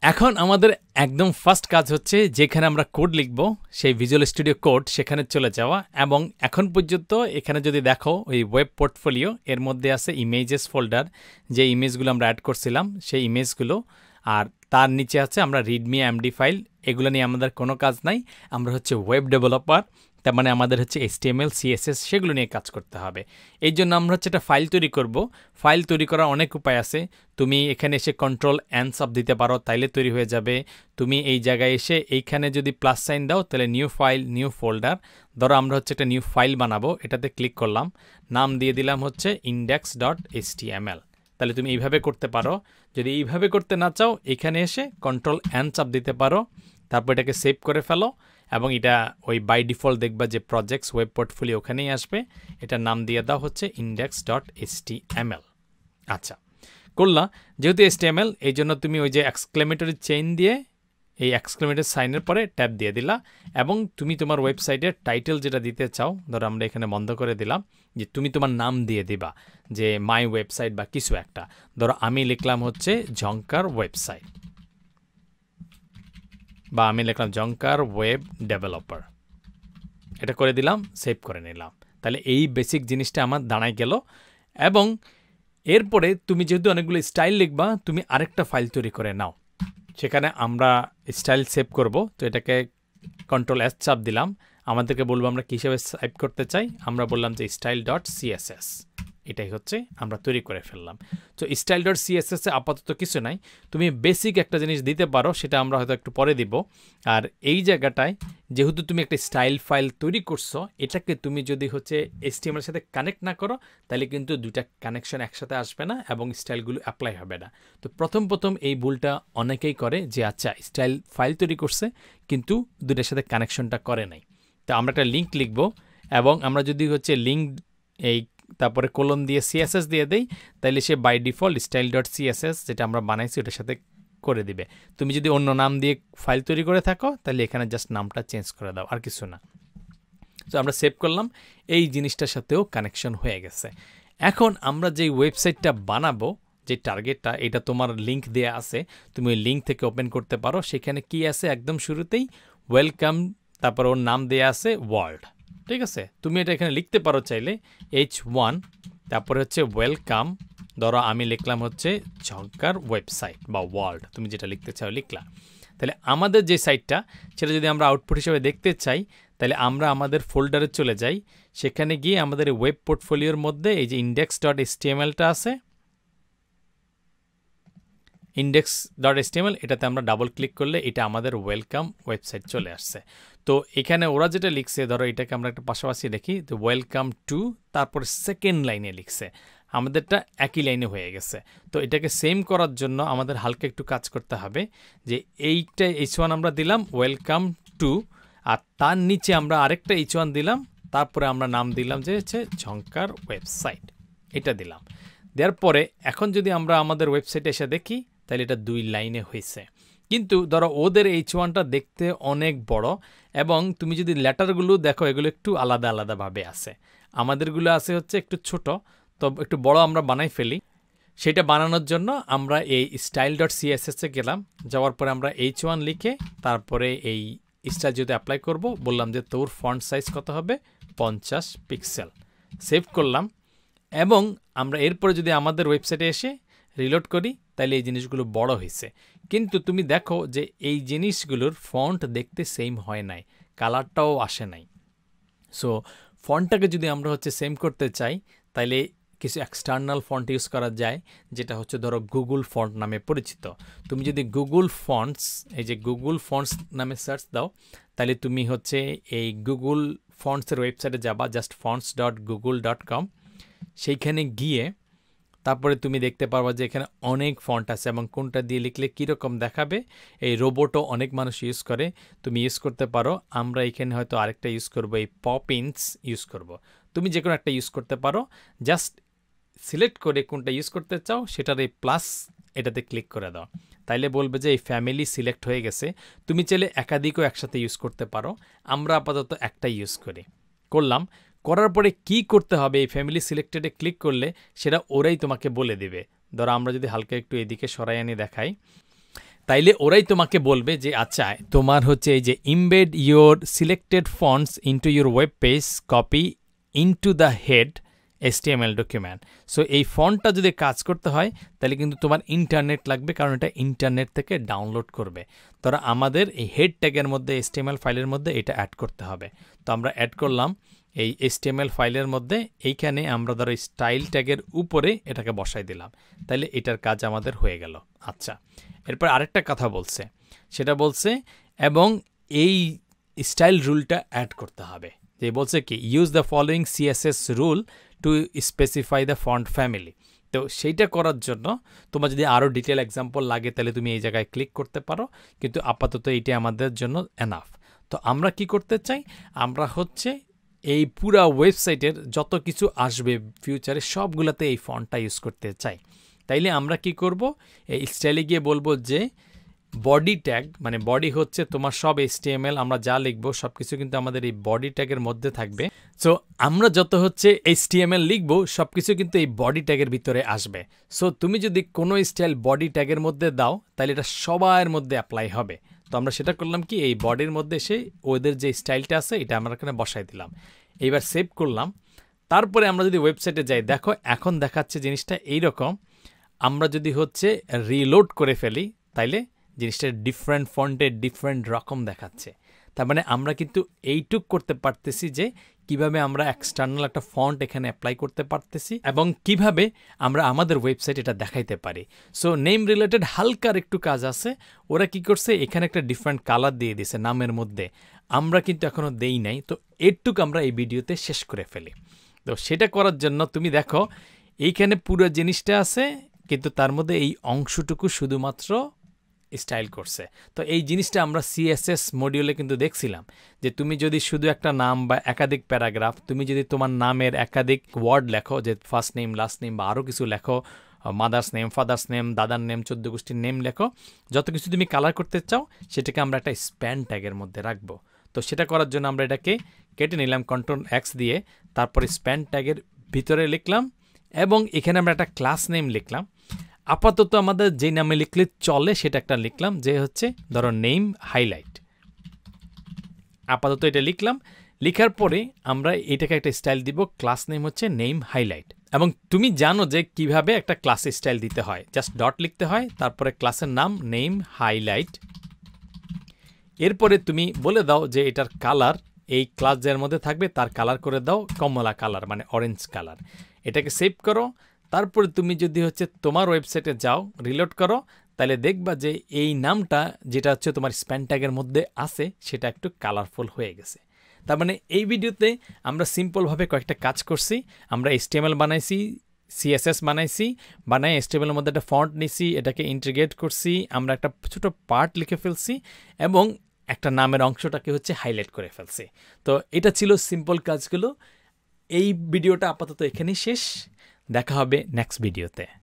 এখন আমাদের একদম ফার্স্ট কাজ হচ্ছে যেখানে আমরা কোড লিখব সেই ভিজুয়াল স্টুডিও কোড সেখানে চলে যাওয়া এবং এখন পর্যন্ত এখানে যদি দেখো ওই ওয়েব পোর্টফোলিও এর মধ্যে আছে ইমেজেস ফোল্ডার, যে ইমেজগুলো আমরা অ্যাড করছিলাম সেই ইমেজগুলো, আর তার নিচে আছে আমরা রিডমি এমডি ফাইল। এগুলো নিয়ে আমাদের কোনো কাজ নাই, আমরা হচ্ছে ওয়েব ডেভেলপার, তার মানে আমাদের হচ্ছে HTML CSS সেগুলো নিয়ে কাজ করতে হবে। এই জন্য আমরা হচ্ছে একটা ফাইল তৈরি করব। ফাইল তৈরি করার অনেক উপায় আছে। তুমি এখানে এসে Ctrl+N চাপ দিতে পারো, তাইলে তৈরি হয়ে যাবে। তুমি এই জায়গায় এসে এইখানে যদি প্লাস সাইন দাও তাহলে নিউ ফাইল নিউ ফোল্ডার, ধরো আমরা হচ্ছে একটা নিউ ফাইল বানাবো, এটাতে ক্লিক করলাম, নাম দিয়ে দিলাম হচ্ছে index.html। তাহলে তুমি এইভাবে করতে পারো। যদি এইভাবে করতে না চাও এখানে এসে Ctrl+N চাপ দিতে পারো, তারপর এটাকে সেভ করে ফেলো এবং এটা ওই বাই ডিফল্ট দেখবা যে প্রজেক্টস ওয়েব পোর্টফোলিও ওখানেই আসবে। এটার নাম দিয়ে দাও হচ্ছে index.html। আচ্ছা, করলা যেহেতু HTML এই জন্য তুমি ওই যে এক্সক্লেমেটরি চেইন দিয়ে এই এক্সক্লেমেটরি সাইনের পরে ট্যাব দিয়ে দিলা এবং তুমি তোমার ওয়েবসাইটের টাইটেল যেটা দিতে চাও, ধরো আমরা এখানে বন্ধ করে দিলাম, যে তুমি তোমার নাম দিয়ে দিবা যে মাই ওয়েবসাইট বা কিছু একটা। ধরো আমি লিখলাম হচ্ছে ঝংকার ওয়েবসাইট, বা আমি লিখলাম ঝংকার ওয়েব ডেভেলপার, এটা করে দিলাম, সেভ করে নিলাম। তাহলে এই বেসিক জিনিসটা আমার দাঁড়ায় গেল। এবং এরপরে তুমি যেহেতু অনেকগুলো স্টাইল লিখবা, তুমি আরেকটা ফাইল তৈরি করে নাও, সেখানে আমরা স্টাইল সেভ করব। তো এটাকে Ctrl+S চাপ দিলাম, আমাদেরকে বলবো আমরা কী হিসেবে সেভ করতে চাই, আমরা বললাম যে style.css, এটাই হচ্ছে আমরা তৈরি করে ফেললাম। তো style.css এ আপাতত কিছু নাই, তুমি বেসিক একটা জিনিস দিতে পারো, সেটা আমরা হয়তো একটু পরে দিব। আর এই জায়গাটায় যেহেতু তুমি একটা স্টাইল ফাইল তৈরি করছো, এটাকে তুমি যদি হচ্ছে HTML এর সাথে কানেক্ট না করো তাহলে কিন্তু দুইটা কানেকশন একসাথে আসবে না এবং স্টাইলগুলো অ্যাপ্লাই হবে না। তো প্রথম এই ভুলটা অনেকেই করে যে আচ্ছা স্টাইল ফাইল তৈরি করছে কিন্তু দুইটার সাথে কানেকশনটা করে নাই। তো আমরা একটা লিঙ্ক লিখব এবং আমরা যদি হচ্ছে লিঙ্ক এই তারপরে কোলন দিয়ে CSS দিয়ে দেই, তাইলে সে বাই ডিফল্ট style.css যেটা আমরা বানাইছি ওটার সাথে করে দিবে। তুমি যদি অন্য নাম দিয়ে ফাইল তৈরি করে থাকো তাহলে এখানে জাস্ট নামটা চেঞ্জ করে দাও, আর কিছু না। তো আমরা সেভ করলাম, এই জিনিসটার সাথেও কানেকশন হয়ে গেছে। এখন আমরা যেই ওয়েবসাইটটা বানাবো, যে টার্গেটটা, এটা তোমার লিঙ্ক দেয়া আছে, তুমি ওই লিঙ্ক থেকে ওপেন করতে পারো। সেখানে কি আছে একদম শুরুতেই ওয়েলকাম, তারপর ওর নাম দেয়া আছে ওয়ার্ল্ড, ঠিক আছে। তুমি এটা এখানে লিখতে পারো চাইলে H1, তারপরে হচ্ছে ওয়েলকাম, ধরো আমি লিখলাম হচ্ছে ঝংকার ওয়েবসাইট বা ওয়ার্ল্ড, তুমি যেটা লিখতে চাও লিখলা। তাহলে আমাদের যে সাইটটা সেটা যদি আমরা আউটপুট হিসেবে দেখতে চাই তাহলে আমরা আমাদের ফোল্ডারে চলে যাই, সেখানে গিয়ে আমাদের ওয়েব পোর্টফোলিওর মধ্যে এই যে index.htmlটা আছে, index.html, এটাতে আমরা ডাবল ক্লিক করলে এটা আমাদের ওয়েলকাম ওয়েবসাইট চলে আসছে। তো এখানে ওরা যেটা লিখছে, ধরো এটাকে আমরা একটা পাশাপাশি দেখি, তো ওয়েলকাম টু, তারপর সেকেন্ড লাইনে লিখছে, আমাদেরটা একই লাইনে হয়ে গেছে। তো এটাকে সেম করার জন্য আমাদের হালকা একটু কাজ করতে হবে, যে এইটা H1 আমরা দিলাম ওয়েলকাম টু, আর তার নিচে আমরা আরেকটা H1 দিলাম, তারপরে আমরা নাম দিলাম যে হচ্ছে ঝংকার ওয়েবসাইট, এটা দিলাম। দেওয়ার পরে এখন যদি আমরা আমাদের ওয়েবসাইটে এসে দেখি তাহলে এটা 2 লাইনে হয়েছে। কিন্তু ধরো ওদের H1টা দেখতে অনেক বড় এবং তুমি যদি লেটারগুলো দেখো এগুলো একটু আলাদা আলাদাভাবে আছে, আমাদেরগুলো আছে হচ্ছে একটু ছোট, তো একটু বড় আমরা বানাই ফেলি। সেটা বানানোর জন্য আমরা এই style.css এ গেলাম, যাওয়ার পরে আমরা H1 লিখে তারপরে এই স্টাইল যদি অ্যাপ্লাই করব, বললাম যে তোর ফন্ট সাইজ কত হবে 50 পিক্সেল, সেভ করলাম। এবং আমরা এরপরে যদি আমাদের ওয়েবসাইটে এসে রিলোড করি তাহলে এই জিনিসগুলো বড় হয়েছে, কিন্তু তুমি দেখো যে এই জিনিসগুলোর ফন্ট দেখতে সেম হয় নাই, কালারটাও আসে নাই। সো ফন্টটাকে যদি আমরা হচ্ছে সেম করতে চাই তাহলে কিছু এক্সটার্নাল ফন্ট ইউজ করা যায়, যেটা হচ্ছে ধরো গুগল ফন্ট নামে পরিচিত। তুমি যদি গুগল ফন্টস, এই যে গুগল ফন্টস নামে সার্চ দাও, তাহলে তুমি হচ্ছে এই গুগল ফন্টসের ওয়েবসাইটে যাবা, জাস্ট fonts.google.com, সেইখানে গিয়ে তারপরে তুমি দেখতে পারবা যে এখানে অনেক ফন্ট আছে এবং কোনটা দিয়ে লিখলে কীরকম দেখাবে। এই রোবটও অনেক মানুষ ইউজ করে, তুমি ইউজ করতে পারো। আমরা এখানে হয়তো আরেকটা ইউজ করবো, এই পপিন্স ইউজ করব। তুমি যে কোনো একটা ইউজ করতে পারো, জাস্ট সিলেক্ট করে কোনটা ইউজ করতে চাও সেটার এই প্লাস এটাতে ক্লিক করে দাও, তাইলে বলবে যে এই ফ্যামিলি সিলেক্ট হয়ে গেছে। তুমি চাইলে একাধিকও একসাথে ইউজ করতে পারো, আমরা আপাতত একটা ইউজ করলাম। করার পরে কি করতে হবে, এই ফ্যামিলি সিলেক্টেডে ক্লিক করলে সেটা ওরাই তোমাকে বলে দেবে। ধরো আমরা যদি হালকা একটু এদিকে সরাই আনি দেখাই, তাইলে ওরাই তোমাকে বলবে যে আচ্ছা তোমার হচ্ছে এই যে embed your selected fonts into your web page copy into the head HTML document. So এই ফন্টটা যদি কাজ করতে হয় তাহলে কিন্তু তোমার ইন্টারনেট লাগবে, কারণ এটা ইন্টারনেট থেকে ডাউনলোড করবে। তোরা আমাদের এই হেড ট্যাগের মধ্যে HTML ফাইলের মধ্যে এটা অ্যাড করতে হবে। তো আমরা অ্যাড করলাম এই HTML ফাইলের মধ্যে, এইখানে আমরা ধরো স্টাইল ট্যাগের উপরে এটাকে বসাই দিলাম, তাহলে এটার কাজ আমাদের হয়ে গেল। আচ্ছা, এরপর আরেকটা কথা বলছে, সেটা বলছে এবং এই স্টাইল রুলটা অ্যাড করতে হবে। যে বলছে কি use the following CSS rule to specify the font family. তো সেইটা করার জন্য তোমার যদি আরও ডিটেল এক্সাম্পল লাগে তাহলে তুমি এই জায়গায় ক্লিক করতে পারো, কিন্তু আপাতত এইটা আমাদের জন্য এনাফ। তো আমরা কি করতে চাই, আমরা হচ্ছে এই পুরা ওয়েবসাইটের যত কিছু আসবে ফিউচারে সবগুলোতে এই ফন্টটা ইউজ করতে চাই। তাইলে আমরা কি করব, এই স্টাইলে গিয়ে বলবো যে বডি ট্যাগ, মানে বডি হচ্ছে তোমার সব HTML আমরা যা লিখবো সব কিছু কিন্তু আমাদের এই বডি ট্যাগের মধ্যে থাকবে। সো আমরা যত হচ্ছে HTML লিখবো সব কিছু কিন্তু এই বডি ট্যাগের ভিতরে আসবে। সো তুমি যদি কোনো স্টাইল বডি ট্যাগের মধ্যে দাও তাহলে এটা সবার মধ্যে অ্যাপ্লাই হবে। তো আমরা সেটা করলাম কি, এই বডির মধ্যে এসে ওদের যে স্টাইলটা আছে এটা আমরা এখানে বসাই দিলাম, এইবার সেভ করলাম। তারপরে আমরা যদি ওয়েবসাইটে যাই, দেখো এখন দেখাচ্ছে জিনিসটা এইরকম। আমরা যদি হচ্ছে রিলোড করে ফেলি তাইলে জিনিসটা ডিফারেন্ট ফন্টে ডিফারেন্ট রকম দেখাচ্ছে। তার মানে আমরা কিন্তু এইটুক করতে পারতেছি যে কিভাবে আমরা এক্সটার্নাল একটা ফন্ট এখানে অ্যাপ্লাই করতে পারতেছি এবং কিভাবে আমরা আমাদের ওয়েবসাইট এটা দেখাইতে পারি। সো নেম রিলেটেড হালকার একটু কাজ আছে, ওরা কি করছে এখানে একটা ডিফারেন্ট কালার দিয়ে দিয়েছে নামের মধ্যে, আমরা কিন্তু এখনও দেই নাই। তো এরটুক আমরা এই ভিডিওতে শেষ করে ফেলি। তো সেটা করার জন্য তুমি দেখো এইখানে পুরো জিনিসটা আছে, কিন্তু তার মধ্যে এই অংশটুকু শুধুমাত্র স্টাইল করছে। তো এই জিনিসটা আমরা CSS মডিউলে কিন্তু দেখছিলাম যে তুমি যদি শুধু একটা নাম বা একাধিক প্যারাগ্রাফ, তুমি যদি তোমার নামের একাধিক ওয়ার্ড লেখো, যে ফার্স্ট নেম লাস্ট নেম বা আরও কিছু লেখো, মাদার্স নেম ফাদার্স নেম দাদার নেম 14 গোষ্ঠীর নেম লেখো, যত কিছু তুমি কালার করতে চাও সেটাকে আমরা একটা স্প্যান ট্যাগের মধ্যে রাখবো। তো সেটা করার জন্য আমরা এটাকে কেটে নিলাম Ctrl+X দিয়ে, তারপরে স্প্যান ট্যাগের ভিতরে লিখলাম এবং এখানে আমরা একটা ক্লাস নেম লিখলাম। আপাতত আমাদের যেই নামে লিখলে চলে সেটা একটা লিখলাম, যে হচ্ছে ধরো নেম হাইলাইট। আপাতত এটা লিখলাম, লিখার পরে আমরা এটাকে একটা স্টাইল দিব, ক্লাস নেম হচ্ছে নেম হাইলাইট। এবং তুমি জানো যে কিভাবে একটা ক্লাস স্টাইল দিতে হয়, জাস্ট ডট লিখতে হয়, তারপরে ক্লাসের নাম নেম হাইলাইট। এরপরে তুমি বলে দাও যে এটার কালার এই ক্লাস যার মধ্যে থাকবে তার কালার করে দাও কমলা কালার, মানে অরেঞ্জ কালার। এটাকে সেভ করো। তারপরে তুমি যদি হচ্ছে তোমার ওয়েবসাইটে যাও, রিলোড করো, তাহলে দেখবা যে এই নামটা যেটা হচ্ছে তোমার স্প্যান ট্যাগের মধ্যে আছে সেটা একটু কালারফুল হয়ে গেছে। তার মানে এই ভিডিওতে আমরা সিম্পলভাবে কয়েকটা কাজ করছি। আমরা HTML বানাইছি, CSS বানাইছি, বানাই HTML এর মধ্যে একটা ফন্ট নিছি, এটাকে ইন্টিগ্রেট করছি, আমরা একটা ছোট পার্ট লিখে ফেলছি এবং একটা নামের অংশটাকে হচ্ছে হাইলাইট করে ফেলছি। তো এটা ছিল সিম্পল কাজগুলো। এই ভিডিওটা আপাতত এখানেই শেষ, দেখা হবে নেক্সট ভিডিওতে।